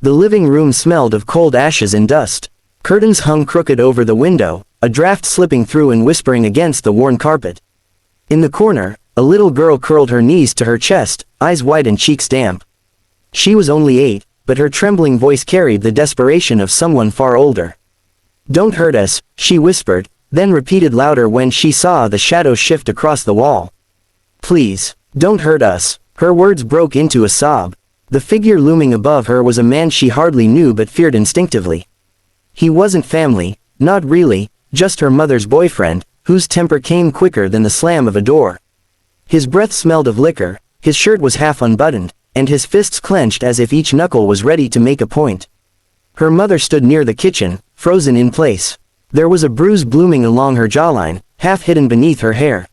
The living room smelled of cold ashes and dust. Curtains hung crooked over the window, a draft slipping through and whispering against the worn carpet. In the corner, a little girl curled her knees to her chest, eyes wide and cheeks damp. She was only 8, but her trembling voice carried the desperation of someone far older. "Don't hurt us," she whispered, then repeated louder when she saw the shadow shift across the wall. "Please, don't hurt us." Her words broke into a sob. The figure looming above her was a man she hardly knew but feared instinctively. He wasn't family, not really, just her mother's boyfriend, whose temper came quicker than the slam of a door. His breath smelled of liquor, his shirt was half unbuttoned, and his fists clenched as if each knuckle was ready to make a point. Her mother stood near the kitchen, frozen in place. There was a bruise blooming along her jawline, half hidden beneath her hair.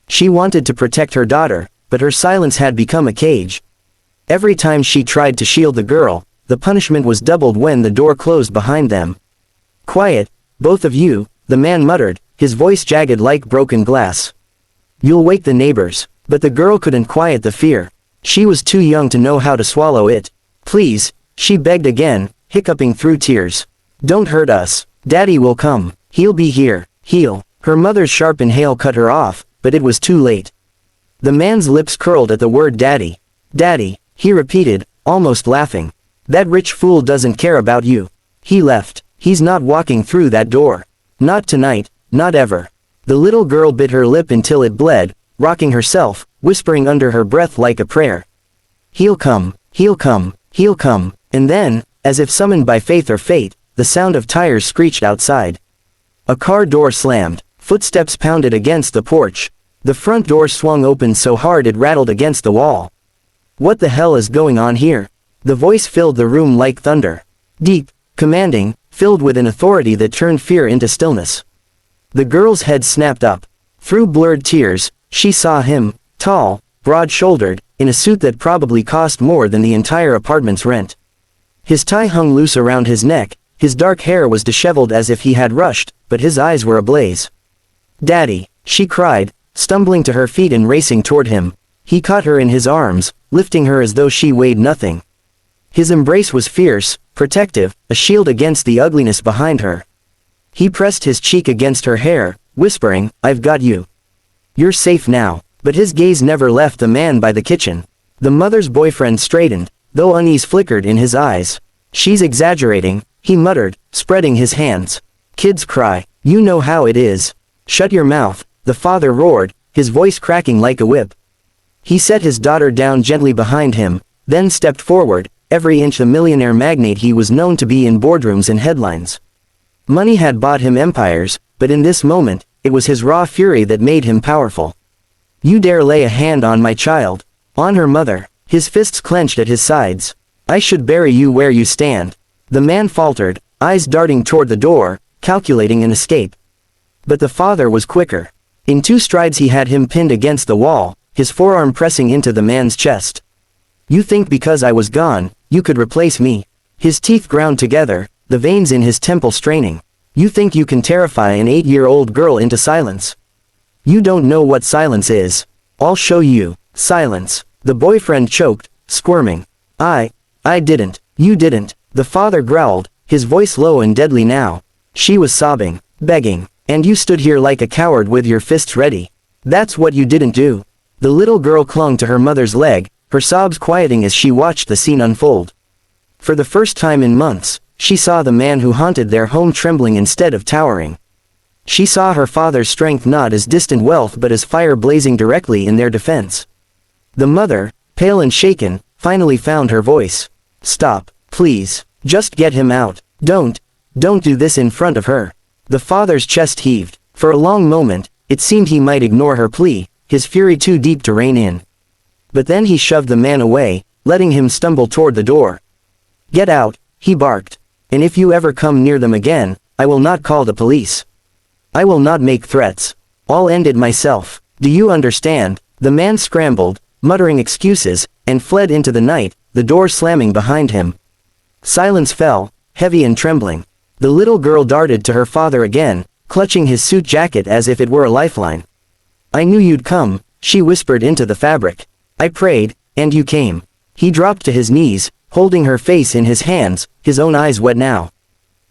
She wanted to protect her daughter, but her silence had become a cage. Every time she tried to shield the girl, the punishment was doubled when the door closed behind them. "Quiet, both of you," the man muttered, his voice jagged like broken glass. "You'll wake the neighbors." But the girl couldn't quiet the fear. She was too young to know how to swallow it. "Please," she begged again, hiccuping through tears. "Don't hurt us. Daddy will come. He'll be here. He'll." Her mother's sharp inhale cut her off, but it was too late. The man's lips curled at the word daddy. "Daddy," he repeated, almost laughing. "That rich fool doesn't care about you. He left. He's not walking through that door. Not tonight, not ever." The little girl bit her lip until it bled, rocking herself, whispering under her breath like a prayer. "He'll come, he'll come, he'll come." And then, as if summoned by faith or fate, the sound of tires screeched outside. A car door slammed, footsteps pounded against the porch. The front door swung open so hard it rattled against the wall. "What the hell is going on here?" The voice filled the room like thunder. Deep, commanding, filled with an authority that turned fear into stillness. The girl's head snapped up. Through blurred tears, she saw him, tall, broad-shouldered, in a suit that probably cost more than the entire apartment's rent. His tie hung loose around his neck, his dark hair was disheveled as if he had rushed, but his eyes were ablaze. "Daddy," she cried, stumbling to her feet and racing toward him. He caught her in his arms, lifting her as though she weighed nothing. His embrace was fierce, protective, a shield against the ugliness behind her. He pressed his cheek against her hair, whispering, "I've got you. You're safe now." But his gaze never left the man by the kitchen. The mother's boyfriend straightened, though unease flickered in his eyes. "She's exaggerating," he muttered, spreading his hands. "Kids cry. You know how it is." "Shut your mouth," the father roared, his voice cracking like a whip. He set his daughter down gently behind him, then stepped forward, every inch the millionaire magnate he was known to be in boardrooms and headlines. Money had bought him empires, but in this moment, it was his raw fury that made him powerful. "You dare lay a hand on my child?" On her mother. His fists clenched at his sides. "I should bury you where you stand." The man faltered, eyes darting toward the door, calculating an escape. But the father was quicker. In 2 strides he had him pinned against the wall, his forearm pressing into the man's chest. "You think because I was gone, you could replace me?" His teeth ground together, the veins in his temple straining. "You think you can terrify an 8-year-old girl into silence? You don't know what silence is. I'll show you." Silence. The boyfriend choked, squirming. I didn't. You didn't." The father growled, his voice low and deadly now. She was sobbing, begging. "And you stood here like a coward with your fists ready. That's what you didn't do." The little girl clung to her mother's leg, her sobs quieting as she watched the scene unfold. For the first time in months, she saw the man who haunted their home trembling instead of towering. She saw her father's strength not as distant wealth but as fire blazing directly in their defense. The mother, pale and shaken, finally found her voice. "Stop, please. Just get him out. Don't do this in front of her." The father's chest heaved. For a long moment, it seemed he might ignore her plea, his fury too deep to rein in. But then he shoved the man away, letting him stumble toward the door. "Get out," he barked. "And if you ever come near them again, I will not call the police. I will not make threats. I'll end it myself. Do you understand?" The man scrambled, muttering excuses, and fled into the night, the door slamming behind him. Silence fell, heavy and trembling. The little girl darted to her father again, clutching his suit jacket as if it were a lifeline. "I knew you'd come," she whispered into the fabric. "I prayed, and you came." He dropped to his knees, holding her face in his hands, his own eyes wet now.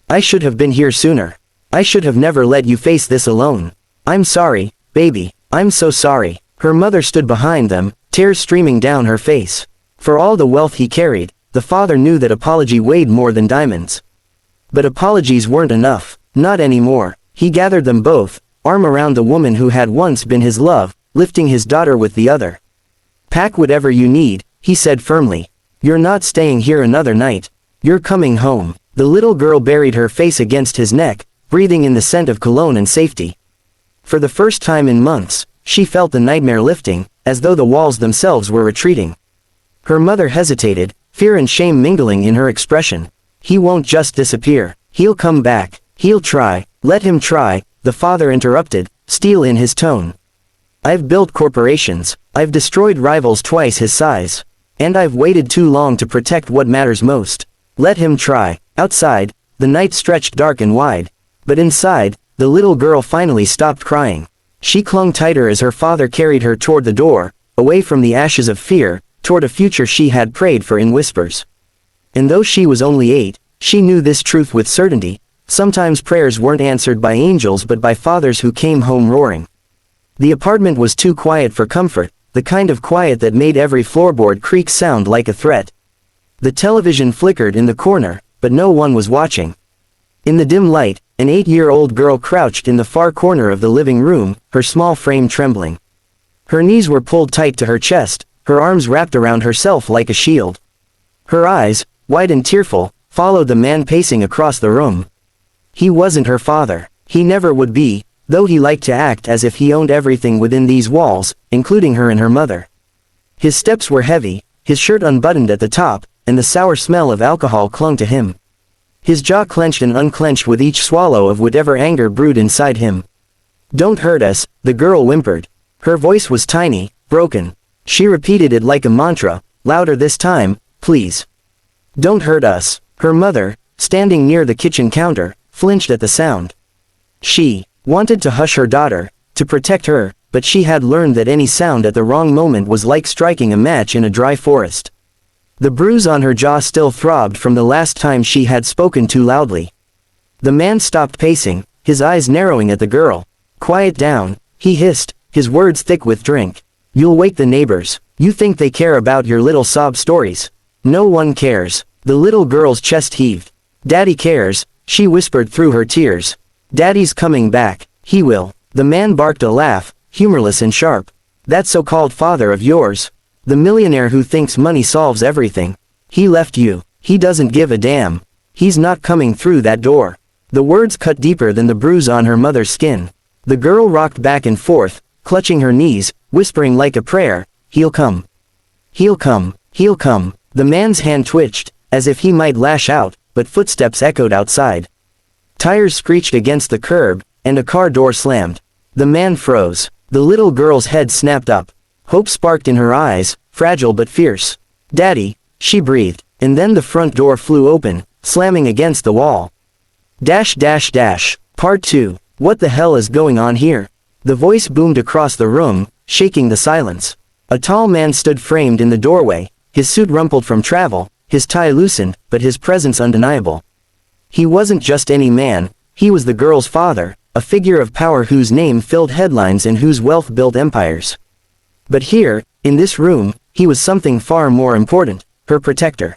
I should have been here sooner. I should have never let you face this alone. I'm sorry, baby, I'm so sorry. Her mother stood behind them, tears streaming down her face. For all the wealth he carried, the father knew that apology weighed more than diamonds. But apologies weren't enough, not anymore. He gathered them both, arm around the woman who had once been his love, lifting his daughter with the other. Pack whatever you need, he said firmly. You're not staying here another night. You're coming home. The little girl buried her face against his neck, breathing in the scent of cologne and safety. For the first time in months, she felt the nightmare lifting, as though the walls themselves were retreating. Her mother hesitated, fear and shame mingling in her expression. He won't just disappear. He'll come back. He'll try. Let him try, the father interrupted, steel in his tone. I've built corporations. I've destroyed rivals twice his size. And I've waited too long to protect what matters most. Let him try. Outside, the night stretched dark and wide. But inside, the little girl finally stopped crying. She clung tighter as her father carried her toward the door, away from the ashes of fear, toward a future she had prayed for in whispers. And though she was only 8, she knew this truth with certainty. Sometimes prayers weren't answered by angels but by fathers who came home roaring. The apartment was too quiet for comfort, the kind of quiet that made every floorboard creak sound like a threat. The television flickered in the corner, but no one was watching. In the dim light, an 8-year-old girl crouched in the far corner of the living room, her small frame trembling. Her knees were pulled tight to her chest, her arms wrapped around herself like a shield. Her eyes, wide and tearful, followed the man pacing across the room. He wasn't her father. He never would be, though he liked to act as if he owned everything within these walls, including her and her mother. His steps were heavy, his shirt unbuttoned at the top, and the sour smell of alcohol clung to him. His jaw clenched and unclenched with each swallow of whatever anger brewed inside him. Don't hurt us, the girl whimpered. Her voice was tiny, broken. She repeated it like a mantra, louder this time, please. Don't hurt us. Her mother, standing near the kitchen counter, flinched at the sound. She wanted to hush her daughter, to protect her, but she had learned that any sound at the wrong moment was like striking a match in a dry forest. The bruise on her jaw still throbbed from the last time she had spoken too loudly. The man stopped pacing, his eyes narrowing at the girl. Quiet down, he hissed, his words thick with drink. You'll wake the neighbors. You think they care about your little sob stories. No one cares. The little girl's chest heaved. Daddy cares, she whispered through her tears. Daddy's coming back. He will. The man barked a laugh, humorless and sharp. That so-called father of yours. The millionaire who thinks money solves everything. He left you. He doesn't give a damn. He's not coming through that door. The words cut deeper than the bruise on her mother's skin. The girl rocked back and forth, clutching her knees, whispering like a prayer, he'll come. He'll come. He'll come. The man's hand twitched, as if he might lash out, but footsteps echoed outside. Tires screeched against the curb, and a car door slammed. The man froze. The little girl's head snapped up. Hope sparked in her eyes, fragile but fierce. Daddy, she breathed, and then the front door flew open, slamming against the wall. Part 2. What the hell is going on here? The voice boomed across the room, shaking the silence. A tall man stood framed in the doorway, his suit rumpled from travel, his tie loosened, but his presence undeniable. He wasn't just any man, he was the girl's father, a figure of power whose name filled headlines and whose wealth built empires. But here, in this room, he was something far more important, her protector.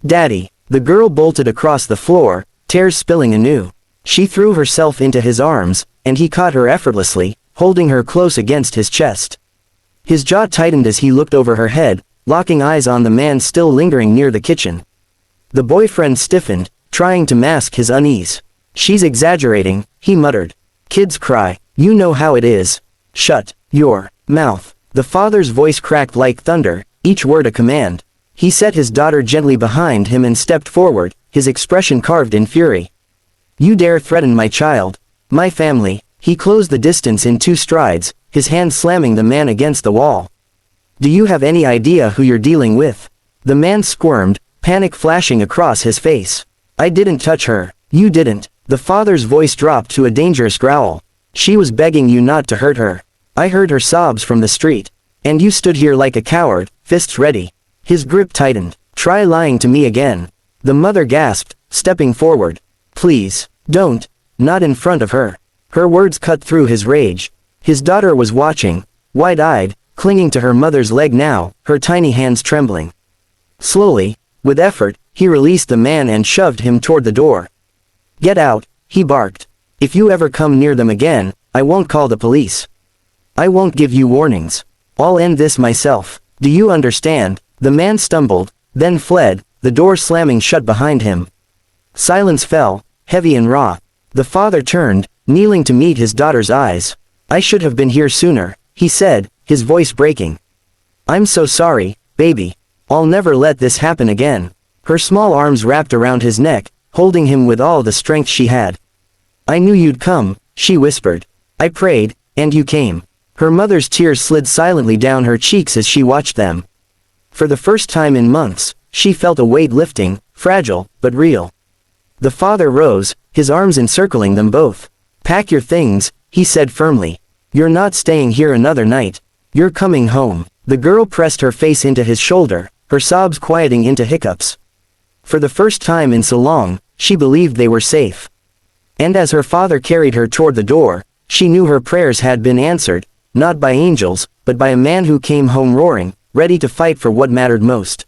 Daddy. The girl bolted across the floor, tears spilling anew. She threw herself into his arms, and he caught her effortlessly, holding her close against his chest. His jaw tightened as he looked over her head, locking eyes on the man still lingering near the kitchen. The boyfriend stiffened, trying to mask his unease. She's exaggerating, he muttered. Kids cry. You know how it is. Shut your mouth. The father's voice cracked like thunder, each word a command. He set his daughter gently behind him and stepped forward, his expression carved in fury. You dare threaten my child, my family. He closed the distance in 2 strides, his hand slamming the man against the wall. Do you have any idea who you're dealing with? The man squirmed, panic flashing across his face. I didn't touch her. You didn't. The father's voice dropped to a dangerous growl. She was begging you not to hurt her. I heard her sobs from the street. And you stood here like a coward, fists ready. His grip tightened. Try lying to me again. The mother gasped, stepping forward. Please, don't, not in front of her. Her words cut through his rage. His daughter was watching, wide-eyed, clinging to her mother's leg now, her tiny hands trembling. Slowly, with effort, he released the man and shoved him toward the door. Get out, he barked. If you ever come near them again, I won't call the police. I won't give you warnings. I'll end this myself. Do you understand? The man stumbled, then fled, the door slamming shut behind him. Silence fell, heavy and raw. The father turned, kneeling to meet his daughter's eyes. I should have been here sooner, he said, his voice breaking. I'm so sorry, baby. I'll never let this happen again. Her small arms wrapped around his neck, holding him with all the strength she had. I knew you'd come, she whispered. I prayed, and you came. Her mother's tears slid silently down her cheeks as she watched them. For the first time in months, she felt a weight lifting, fragile, but real. The father rose, his arms encircling them both. Pack your things, he said firmly. You're not staying here another night. You're coming home. The girl pressed her face into his shoulder, her sobs quieting into hiccups. For the first time in so long, she believed they were safe. And as her father carried her toward the door, she knew her prayers had been answered, not by angels, but by a man who came home roaring, ready to fight for what mattered most.